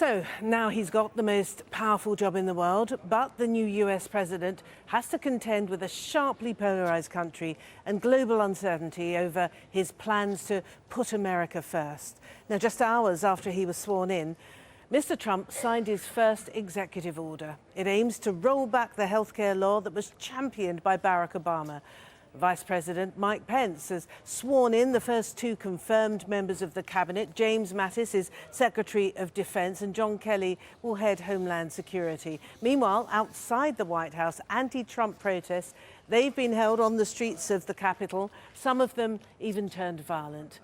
So now he's got the most powerful job in the world, but the new US president has to contend with a sharply polarized country and global uncertainty over his plans to put America first. Now, just hours after he was sworn in, Mr. Trump signed his first executive order. It aims to roll back the healthcare law that was championed by Barack Obama. Vice President Mike Pence has sworn in the first two confirmed members of the cabinet. James Mattis is Secretary of Defense and John Kelly will head Homeland Security. Meanwhile, outside the White House, anti-Trump protests, they've been held on the streets of the Capitol. Some of them even turned violent.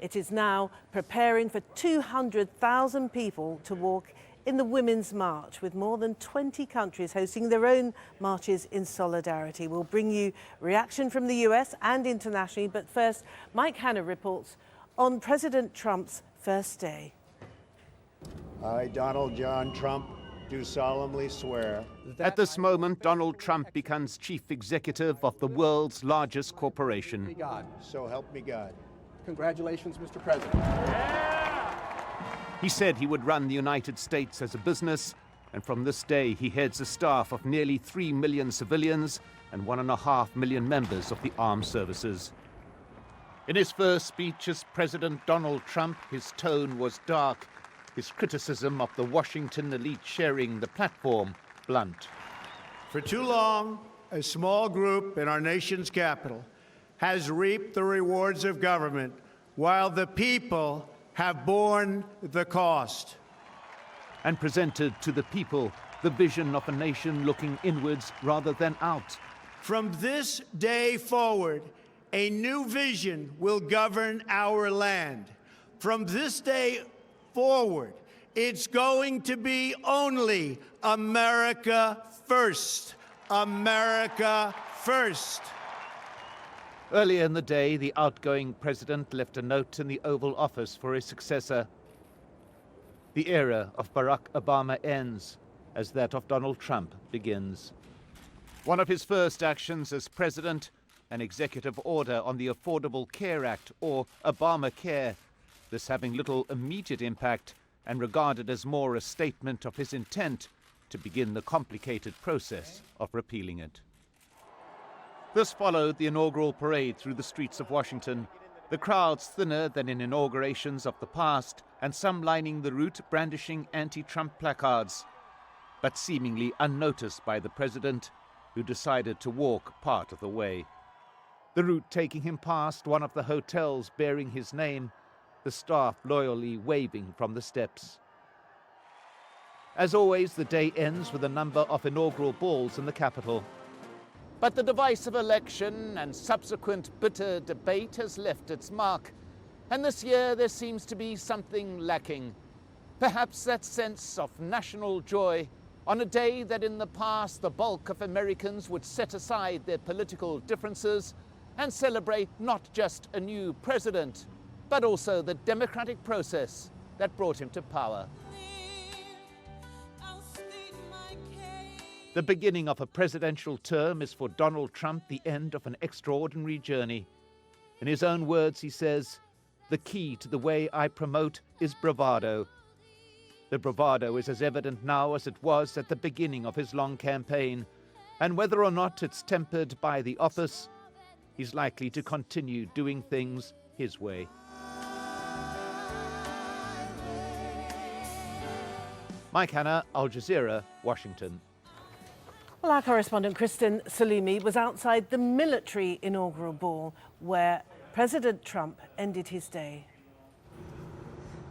It is now preparing for 200,000 people to walk in the Women's March, with more than 20 countries hosting their own marches in solidarity. We'll bring you reaction from the US and internationally, but first, Mike Hanna reports on President Trump's first day. I, Donald John Trump, do solemnly swear. At this moment, Donald Trump becomes chief executive of the world's largest corporation. So help me God. Congratulations, Mr. President. He said he would run the United States as a business, and from this day he heads a staff of nearly 3 million civilians and 1.5 million members of the armed services. In his first speech as President Donald Trump, his tone was dark, his criticism of the Washington elite sharing the platform blunt. For too long, a small group in our nation's capital has reaped the rewards of government, while the people have borne the cost. And presented to the people the vision of a nation looking inwards rather than out. From this day forward, a new vision will govern our land. From this day forward, it's going to be only America first. America first. Earlier in the day, the outgoing president left a note in the Oval Office for his successor. The era of Barack Obama ends as that of Donald Trump begins. One of his first actions as president, an executive order on the Affordable Care Act, or Obamacare, this having little immediate impact and regarded as more a statement of his intent to begin the complicated process of repealing it. This followed the inaugural parade through the streets of Washington, the crowds thinner than in inaugurations of the past, and some lining the route brandishing anti-Trump placards, but seemingly unnoticed by the president, who decided to walk part of the way. The route taking him past one of the hotels bearing his name, the staff loyally waving from the steps. As always, the day ends with a number of inaugural balls in the Capitol. But the divisive election and subsequent bitter debate has left its mark. And this year there seems to be something lacking. Perhaps that sense of national joy on a day that in the past the bulk of Americans would set aside their political differences and celebrate not just a new president, but also the democratic process that brought him to power. The beginning of a presidential term is for Donald Trump the end of an extraordinary journey. In his own words, he says, "The key to the way I promote is bravado." The bravado is as evident now as it was at the beginning of his long campaign, and whether or not it's tempered by the office, he's likely to continue doing things his way. Mike Hanna, Al Jazeera, Washington. Well, our correspondent Kristen Salumi was outside the military inaugural ball where President Trump ended his day.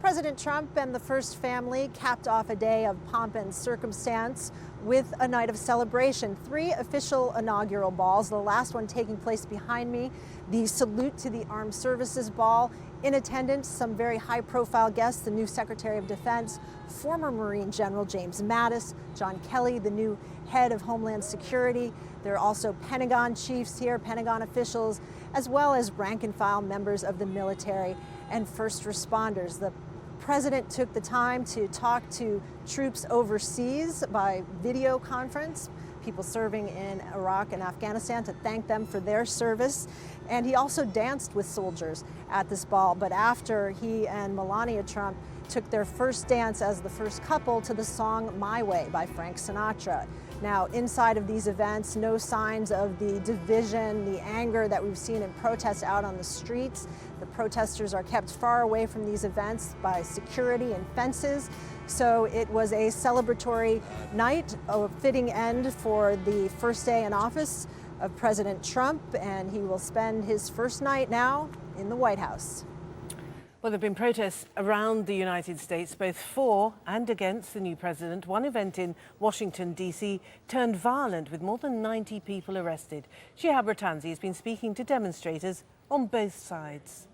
President Trump and the First Family capped off a day of pomp and circumstance with a night of celebration. 3 official inaugural balls, the last one taking place behind me, the Salute to the Armed Services Ball. In attendance, some very high-profile guests, the new Secretary of Defense, former Marine General James Mattis, John Kelly, the new head of Homeland Security. There are also Pentagon chiefs here, Pentagon officials, as well as rank-and-file members of the military and first responders. The president took the time to talk to troops overseas by video conference. people serving in Iraq and Afghanistan, to thank them for their service. And he also danced with soldiers at this ball. But after he and Melania Trump took their first dance as the first couple to the song My Way by Frank Sinatra. Now, inside of these events, no signs of the division, the anger that we've seen in protests out on the streets. The protesters are kept far away from these events by security and fences. So it was a celebratory night, a fitting end for the first day in office of President Trump, and he will spend his first night now in the White House. Well, there have been protests around the United States, both for and against the new president. One event in Washington, D.C. turned violent with more than 90 people arrested. Shihab Ratanzi has been speaking to demonstrators on both sides.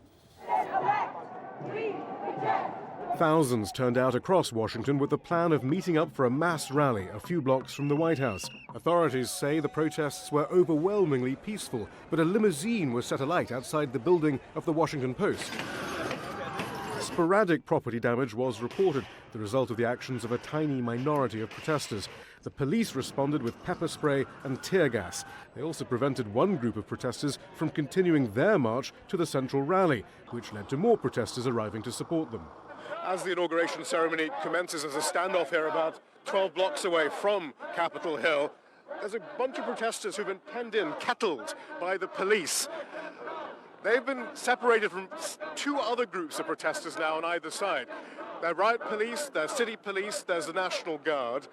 Thousands turned out across Washington with the plan of meeting up for a mass rally a few blocks from the White House. Authorities say the protests were overwhelmingly peaceful, but a limousine was set alight outside the building of the Washington Post. Sporadic property damage was reported, the result of the actions of a tiny minority of protesters. The police responded with pepper spray and tear gas. They also prevented one group of protesters from continuing their march to the central rally, which led to more protesters arriving to support them. As the inauguration ceremony commences, as a standoff here about 12 blocks away from Capitol Hill, there's a bunch of protesters who've been penned in, kettled by the police. They've been separated from two other groups of protesters now on either side. They're riot police, there's city police, there's the National Guard.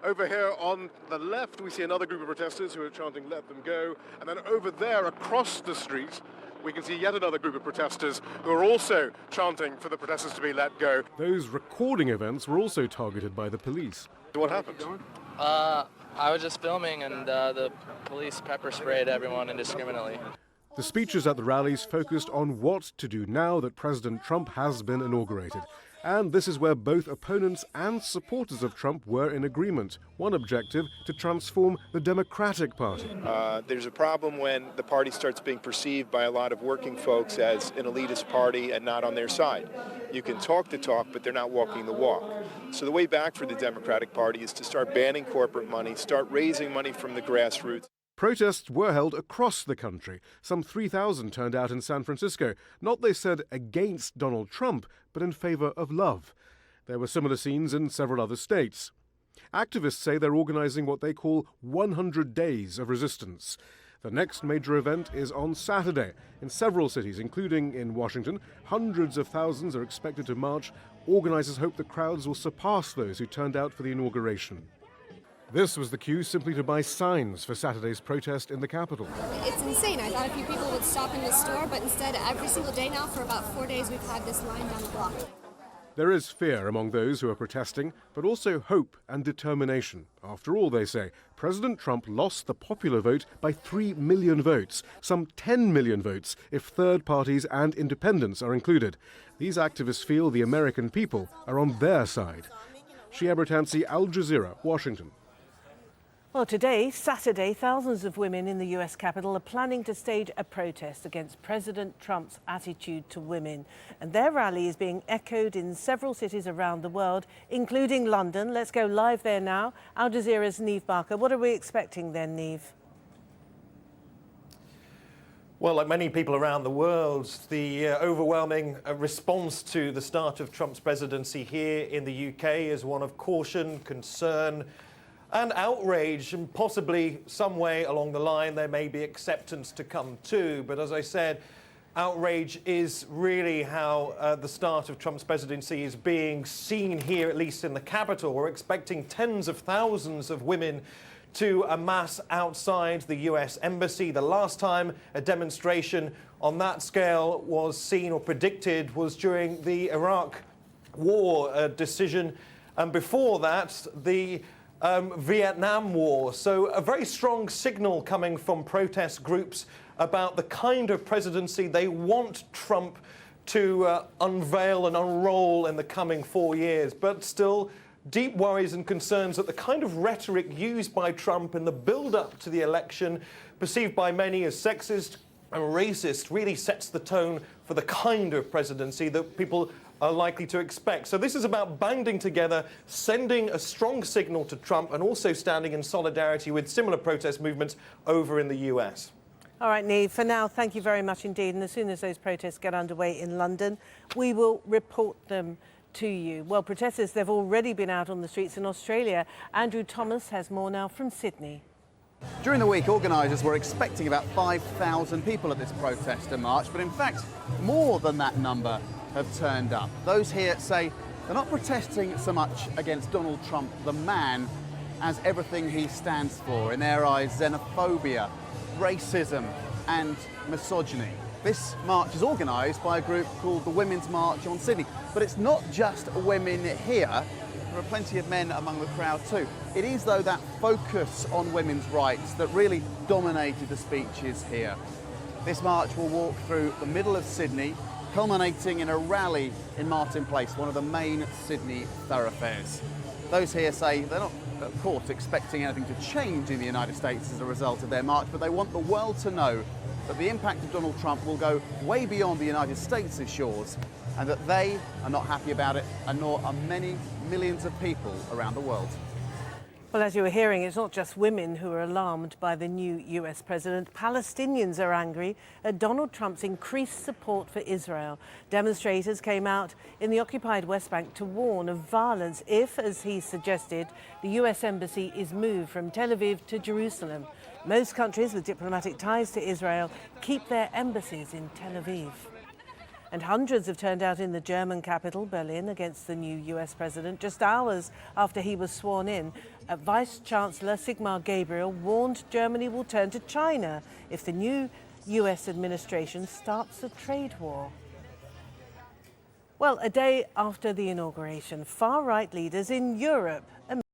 Over here on the left, we see another group of protesters who are chanting, "Let them go." And then over there, across the street, we can see yet another group of protesters who are also chanting for the protesters to be let go. Those recording events were also targeted by the police. What happened? I was just filming, and the police pepper sprayed everyone indiscriminately. The speeches at the rallies focused on what to do now that President Trump has been inaugurated. And this is where both opponents and supporters of Trump were in agreement. One objective, to transform the Democratic Party. There's a problem when the party starts being perceived by a lot of working folks as an elitist party and not on their side. You can talk the talk, but they're not walking the walk. So the way back for the Democratic Party is to start banning corporate money, start raising money from the grassroots. Protests were held across the country. Some 3,000 turned out in San Francisco, not, they said, against Donald Trump, but in favor of love. There were similar scenes in several other states. Activists say they're organizing what they call 100 days of resistance. The next major event is on Saturday. In several cities, including in Washington, hundreds of thousands are expected to march. Organizers hope the crowds will surpass those who turned out for the inauguration. This was the cue simply to buy signs for Saturday's protest in the Capitol. It's insane. I thought a few people would stop in the store, but instead every single day now for about 4 days we've had this line down the block. There is fear among those who are protesting, but also hope and determination. After all, they say, President Trump lost the popular vote by 3 million votes, some 10 million votes if third parties and independents are included. These activists feel the American people are on their side. Shihab Ratanzi, Al Jazeera, Washington. Well, today, Saturday, thousands of women in the US Capitol are planning to stage a protest against President Trump's attitude to women. And their rally is being echoed in several cities around the world, including London. Let's go live there now. Al Jazeera's Neve Barker. What are we expecting then, Neve? Well, like many people around the world, the overwhelming response to the start of Trump's presidency here in the UK is one of caution, concern, and outrage, and possibly some way along the line there may be acceptance to come too. But as I said, outrage is really how the start of Trump's presidency is being seen here, at least in the Capitol. We're expecting tens of thousands of women to amass outside the US Embassy. The last time a demonstration on that scale was seen or predicted was during the Iraq War decision, and before that, the Vietnam War. So a very strong signal coming from protest groups about the kind of presidency they want Trump to unveil and unroll in the coming 4 years. But still, deep worries and concerns that the kind of rhetoric used by Trump in the build-up to the election, perceived by many as sexist and racist, really sets the tone for the kind of presidency that people are likely to expect. So this is about banding together, sending a strong signal to Trump, and also standing in solidarity with similar protest movements over in the US. All right, Neve, for now, thank you very much indeed. And as soon as those protests get underway in London, we will report them to you. Well, protesters, they've already been out on the streets in Australia. Andrew Thomas has more now from Sydney. During the week, organisers were expecting about 5,000 people at this protester march, but in fact, more than that number have turned up. Those here say they're not protesting so much against Donald Trump, the man, as everything he stands for. In their eyes, xenophobia, racism and misogyny. This march is organised by a group called the Women's March on Sydney, but it's not just women here. There are plenty of men among the crowd too. It is, though, that focus on women's rights that really dominated the speeches here. This march will walk through the middle of Sydney, culminating in a rally in Martin Place, one of the main Sydney thoroughfares. Those here say they're not, of course, expecting anything to change in the United States as a result of their march, but they want the world to know that the impact of Donald Trump will go way beyond the United States' shores, and that they are not happy about it, and nor are many millions of people around the world. Well, as you were hearing, it's not just women who are alarmed by the new US president. Palestinians are angry at Donald Trump's increased support for Israel. Demonstrators came out in the occupied West Bank to warn of violence if, as he suggested, the US embassy is moved from Tel Aviv to Jerusalem. Most countries with diplomatic ties to Israel keep their embassies in Tel Aviv. And hundreds have turned out in the German capital, Berlin, against the new US president. Just hours after he was sworn in, Vice Chancellor Sigmar Gabriel warned Germany will turn to China if the new US administration starts a trade war. Well, a day after the inauguration, far-right leaders in Europe